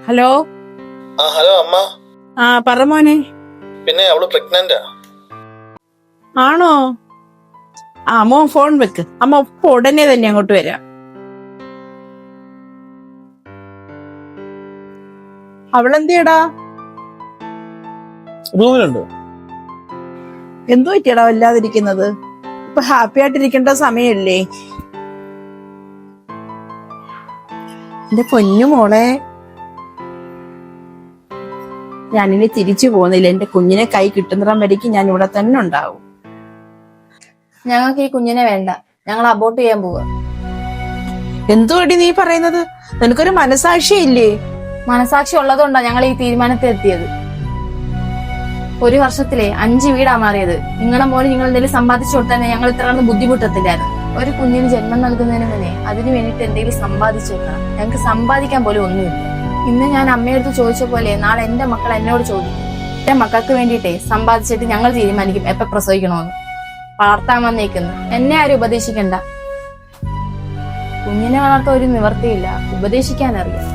Hello. Hello അമ്മ. പറ മോനെ. പിന്നെ അവള് പ്രഗ്നന്റാ? ആണോ? മോൻ ഫോൺ വെക്ക്, അമ്മ ഇപ്പൊ ഉടനെ തന്നെ അങ്ങോട്ട് വരാം. അവളെന്തിയടാ? റൂമിലുണ്ട്. എന്തോ പറ്റിയടാ വല്ലാതിരിക്കുന്നത്? ഇപ്പൊ ഹാപ്പി ആയിട്ടിരിക്കേണ്ട സമയല്ലേ? എന്റെ പൊന്നു മോളെ, ഞാനിനി തിരിച്ചു പോകുന്നില്ല. എന്റെ കുഞ്ഞിനെ കൈ കിട്ടുന്നിടം വരയ്ക്ക് ഞാൻ ഇവിടെ തന്നെ ഉണ്ടാവും. ഞങ്ങൾക്ക് ഈ കുഞ്ഞിനെ വേണ്ട, ഞങ്ങൾ അബോർട്ട് ചെയ്യാൻ പോവാ. എന്തുവാടി നീ പറയുന്നത്? നിനക്കൊരു മനസാക്ഷിയില്ലേ? മനസാക്ഷി ഉള്ളതുകൊണ്ടാ ഞങ്ങൾ ഈ തീരുമാനത്തിൽ എത്തിയത്. ഒരു വർഷത്തിലെ 5 വീടാ മാറിയത്. നിങ്ങളുടെ മോന് നിങ്ങൾ എന്തെങ്കിലും സമ്പാദിച്ചു കൊടുത്താൽ ഞങ്ങൾ ഇത്രയൊന്നും ബുദ്ധിമുട്ടത്തില്ലായിരുന്നു. ഒരു കുഞ്ഞിന് ജന്മം നൽകുന്നതിന് മുന്നേ അതിന് വേണ്ടിയിട്ട് എന്തെങ്കിലും സമ്പാദിച്ചു വെക്കണം. ഞങ്ങൾക്ക് സമ്പാദിക്കാൻ പോലും ഒന്നുമില്ല. ഇന്ന് ഞാൻ അമ്മയടുത്ത് ചോദിച്ച പോലെ നാളെ എന്റെ മക്കൾ എന്നോട് ചോദിക്കും. എന്റെ മക്കൾക്ക് വേണ്ടിയിട്ടേ സമ്പാദിച്ചിട്ട് ഞങ്ങൾ തീരുമാനിക്കും എപ്പോ പ്രസവിക്കണമെന്ന്. വളർത്താൻ വന്നേക്കുന്നു, എന്നെ ആരും ഉപദേശിക്കണ്ട. കുഞ്ഞിനെ വളർത്താൻ ഒരു നിവർത്തിയില്ല, ഉപദേശിക്കാനറിയാം.